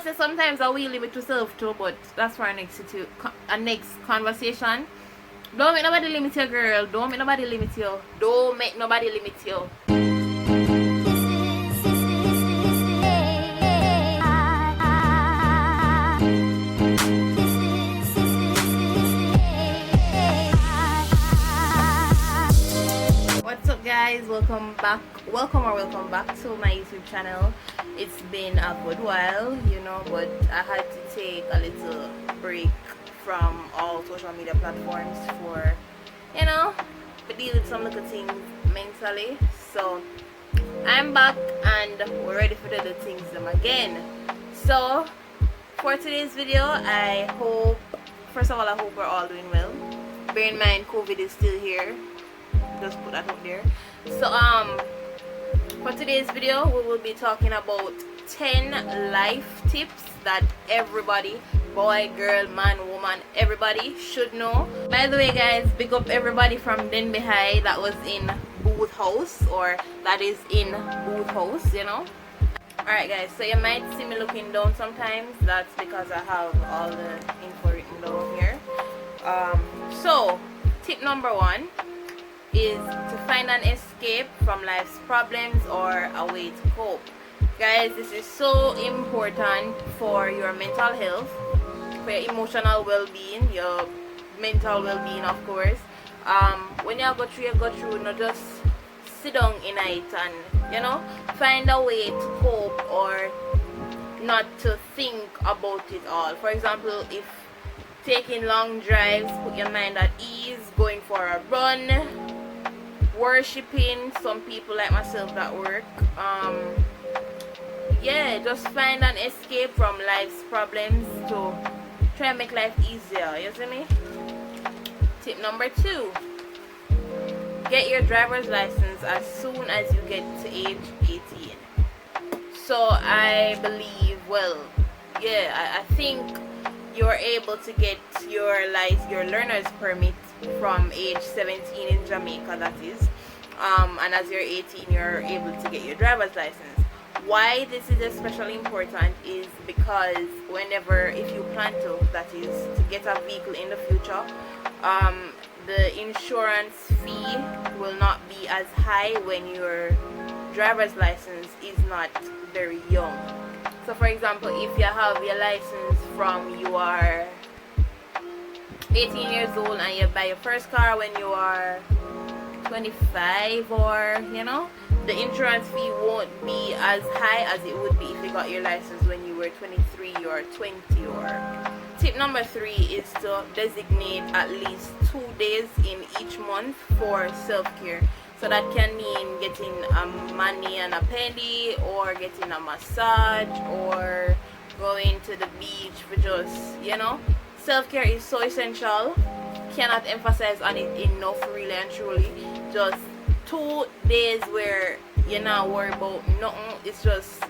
say sometimes I will limit yourself too, but that's for a next conversation. Don't make nobody limit you, girl. Don't make nobody limit you. Don't make nobody limit you. What's up, guys? Welcome back to my YouTube channel. It's been a good while, you know, but I had to take a little break from all social media platforms for, you know, to deal with some little things mentally. So I'm back and we're ready for the things them again. So for today's video, I hope we're all doing well. Bear in mind, COVID is still here. Just put that out there. So for today's video, we will be talking about 10 life tips that everybody, boy, girl, man, woman, everybody should know. By the way, guys, big up everybody from Denby High that was in Booth House, or that is in Booth House, you know. Alright, guys, so you might see me looking down sometimes. That's because I have all the info written down here. So tip number 1 is to find an escape from life's problems or a way to cope. Guys, this is so important for your mental health, for your emotional well-being, your mental well-being, of course. When you go through, not just sit down in it and, you know, find a way to cope or not to think about it all. For example, if taking long drives, put your mind at ease, going for a run, worshipping, some people like myself that work, yeah, just find an escape from life's problems to try and make life easier. You see me? Tip number 2, get your driver's license as soon as you get to age 18. So I believe, well, yeah, I think you're able to get your learner's permit from age 17 in Jamaica, that is, and as you're 18 you're able to get your driver's license. Why this is especially important is because if you plan to, that is, to get a vehicle in the future, the insurance fee will not be as high when your driver's license is not very young. So for example, if you have your license from you are 18 years old and you buy your first car when you are 25, or, you know, the insurance fee won't be as high as it would be if you got your license when you were 23 or 20. Or tip number 3 is to designate at least 2 days in each month for self-care. So that can mean getting a mani and a pedi, or getting a massage, or going to the beach for just, you know, self-care is so essential. Cannot emphasize on it enough, really and truly. Just 2 days where you're not worried about nothing. It's just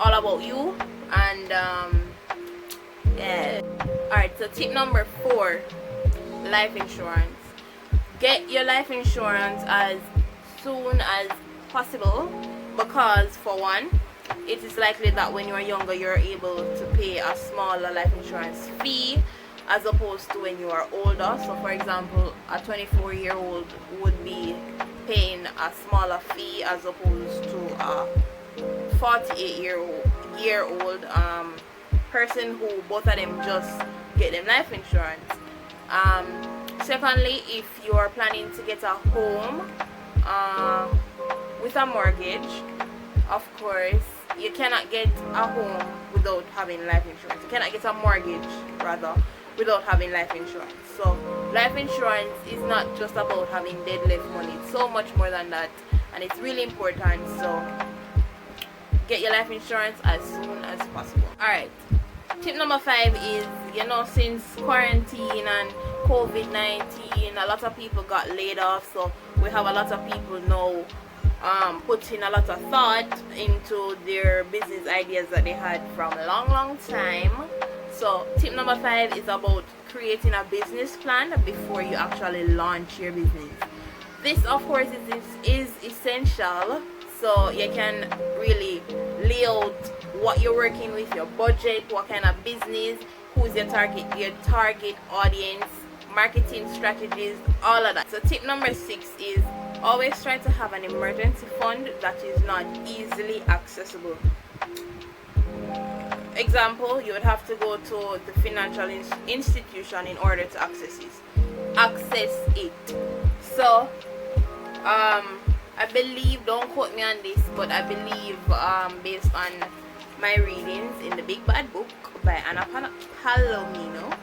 all about you. And yeah. Alright, so tip number 4, life insurance. Get your life insurance as soon as possible, because for one, it is likely that when you're younger you're able to pay a smaller life insurance fee as opposed to when you are older. So for example, a 24-year-old would be paying a smaller fee as opposed to a 48-year-old person who both of them just get them life insurance. Secondly, if you are planning to get a home with a mortgage, of course, you cannot get a home without having life insurance. You cannot get a mortgage, rather, without having life insurance. So life insurance is not just about having deadlift money. It's so much more than that, and it's really important. So get your life insurance as soon as possible. Alright, tip number 5 is, you know, since quarantine and COVID-19, a lot of people got laid off, so we have a lot of people now putting a lot of thought into their business ideas that they had from a long time. So tip number 5 is about creating a business plan before you actually launch your business. This, of course, is essential, so you can really lay out what you're working with, your budget, what kind of business, who's your target audience, marketing strategies, all of that. So tip number 6 is always try to have an emergency fund that is not easily accessible. Example, you would have to go to the financial institution in order to access it. So I believe, don't quote me on this, but I believe based on my readings in the Big Bad Book by Anna Palomino,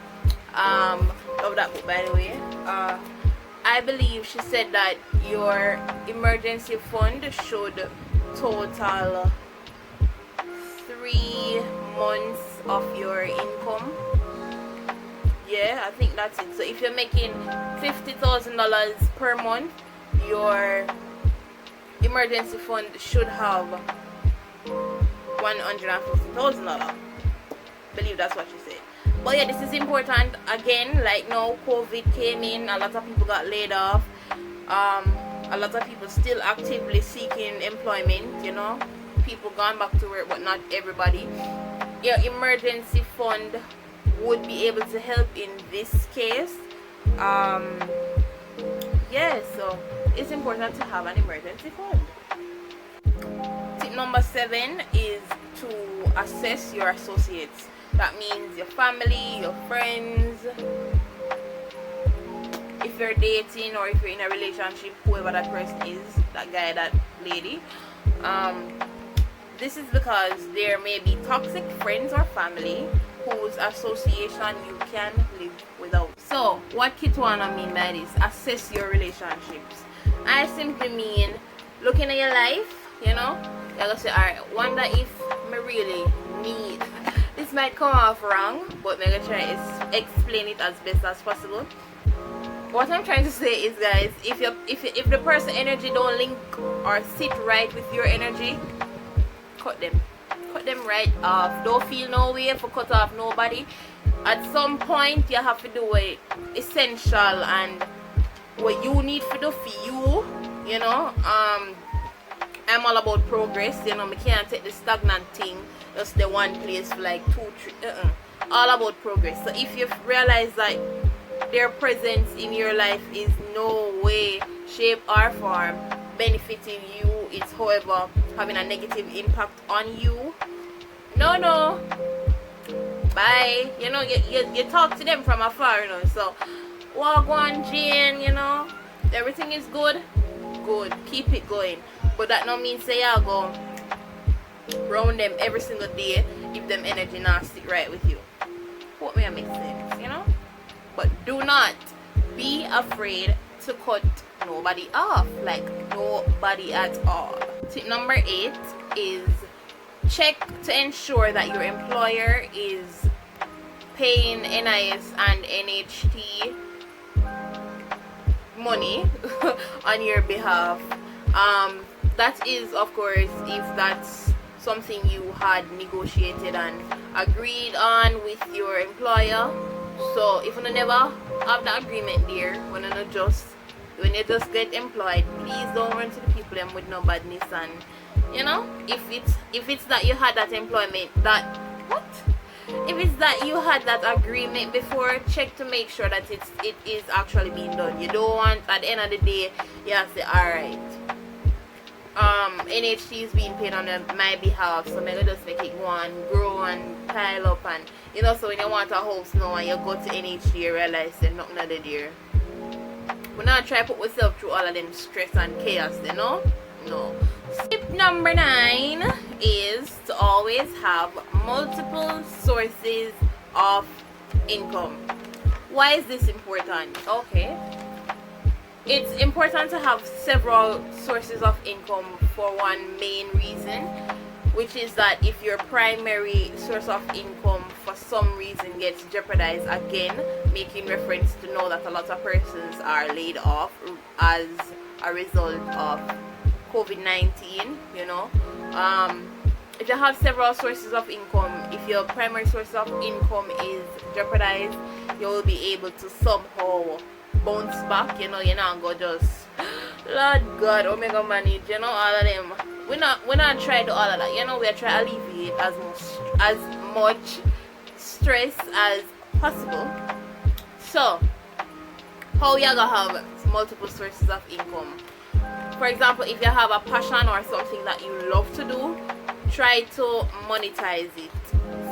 love that book by the way, I believe she said that your emergency fund should total 3 months of your income. Yeah, I think that's it. So if you're making $50,000 per month, your emergency fund should have $150,000. Believe that's what she said. But yeah, this is important. Again, like now COVID came in, a lot of people got laid off. A lot of people still actively seeking employment, you know. People gone back to work, but not everybody. Your emergency fund would be able to help in this case. Yeah, so it's important to have an emergency fund. Tip number 7 is to assess your associates. That means your family, your friends. If you're dating or if you're in a relationship, whoever that person is, that guy, that lady. This is because there may be toxic friends or family whose association you can live without. So, what Kitwana mean by this? Assess your relationships. I simply mean looking at your life, you know, you're gonna say, alright, wonder if me really need. This might come off wrong, but I'm gonna try to explain it as best as possible. What I'm trying to say is, guys, if the person energy don't link or sit right with your energy, cut them right off. Don't feel no way for cut off nobody. At some point you have to do what essential and what you need to do for you, you know. I'm all about progress, you know. I can't take the stagnant thing just the one place for like 2, 3 all about progress. So if you realize that their presence in your life is no way, shape or form benefiting you, it's however having a negative impact on you, no, bye. You know, you talk to them from afar, you know. So walk on Jane, you know, everything is good, keep it going. But that no means say I'll go round them every single day if them energy not stick right with you. What may I make sense, you know? But do not be afraid to cut nobody off, like nobody at all. Tip number 8 is check to ensure that your employer is paying NIS and NHT money on your behalf. That is, of course, if that's something you had negotiated and agreed on with your employer. So if you never have that agreement there, when you just get employed, please don't run to the people them with no badness. And you know, if it's that you had that employment, if it's that you had that agreement before, check to make sure that it is actually being done. You don't want at the end of the day you have to say, alright, NHT is being paid on my behalf, so maybe just make it go and grow and pile up. And you know, so when you want a house now and you go to NHT, you realize there's nothing other there. We're not trying to put myself through all of them stress and chaos, you know? No. Tip number 9 is to always have multiple sources of income. Why is this important? Okay. It's important to have several sources of income for one main reason, which is that if your primary source of income for some reason gets jeopardized, again making reference to know that a lot of persons are laid off as a result of COVID-19, you know. If you have several sources of income, if your primary source of income is jeopardized, you will be able to somehow bounce back, you know. You're not gonna just Lord God, Omega manage, you know, all of them. We're not trying to all of that, you know, we're trying to alleviate as much stress as possible. So how you gonna have multiple sources of income? For example, if you have a passion or something that you love to do, try to monetize it.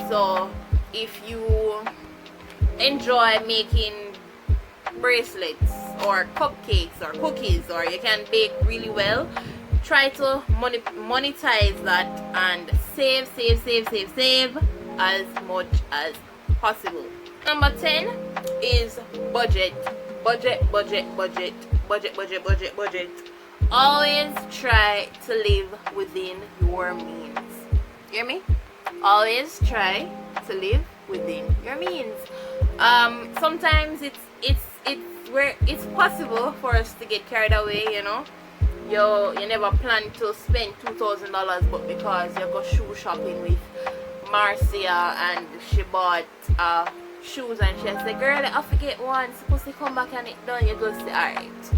So if you enjoy making bracelets or cupcakes or cookies, or you can bake really well, try to monetize that and save as much as possible. Number 10 is budget. Budget. Always try to live within your means. Hear me? Always try to live within your means. Sometimes it's possible for us to get carried away, you know. You never plan to spend $2,000, but because you go shoe shopping with Marcia and she bought shoes and she said, girl, I forget one, supposed to come back and it done, you just say alright.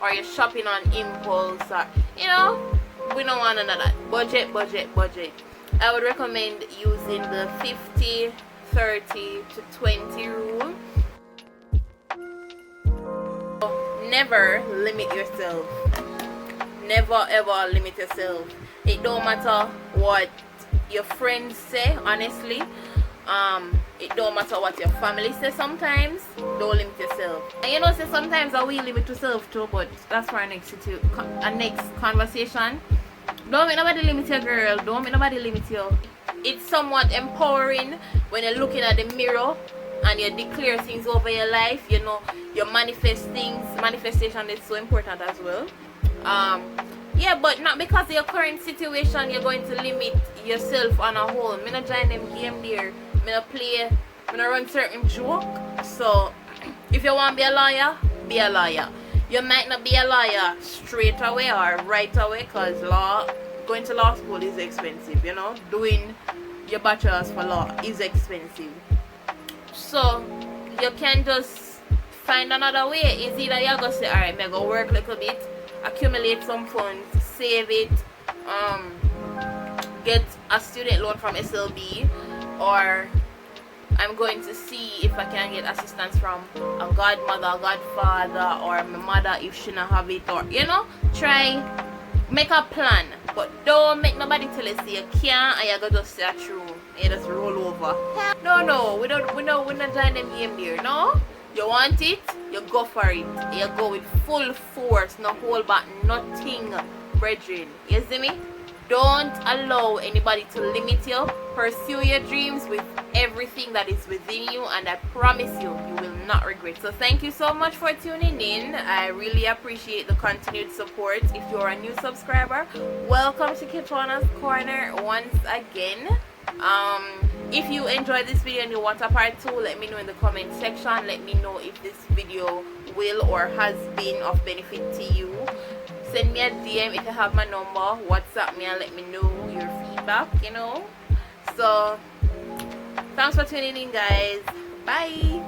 Or you're shopping on impulse, or you know, we don't want none of that. Budget. I would recommend using the 50, 30 to 20 rule. Never limit yourself. Never ever limit yourself. It don't matter what your friends say, honestly. It don't matter what your family says. Sometimes don't limit yourself. And you know, say sometimes we limit yourself too, but that's for our next conversation. Don't make nobody limit your girl. Don't make nobody limit you. It's somewhat empowering when you're looking at the mirror and you declare things over your life. You know, you manifest things. Manifestation is so important as well. Yeah, but not because of your current situation you're going to limit yourself on a whole. Me not join them game there. Me not play. Me not run certain joke. So if you want to be a lawyer, be a lawyer. You might not be a lawyer straight away or right away, because going to law school is expensive, you know. Doing your bachelor's for law is expensive. So you can just find another way. It's either you're going to say, alright, I'm going to work a little bit, accumulate some funds, save it, get a student loan from SLB, or I'm going to see if I can get assistance from a godmother, godfather, or my mother if she not have it, or you know, try make a plan, but don't make nobody tell you say you can't and you go just say true. You just roll over. No, we not join them game there. No, you want it, you go for it. You go with full force, no hold back, nothing, brethren. You see me? Don't allow anybody to limit you. Pursue your dreams with everything that is within you, and I promise you, you will not regret. So thank you so much for tuning in. I really appreciate the continued support. If you're a new subscriber, welcome to Kitwana's Corner once again. If you enjoyed this video and you want a part 2, let me know in the comment section. Let me know if this video will or has been of benefit to you. Send me a DM if you have my number. WhatsApp me and let me know your feedback, you know. So thanks for tuning in, guys. Bye.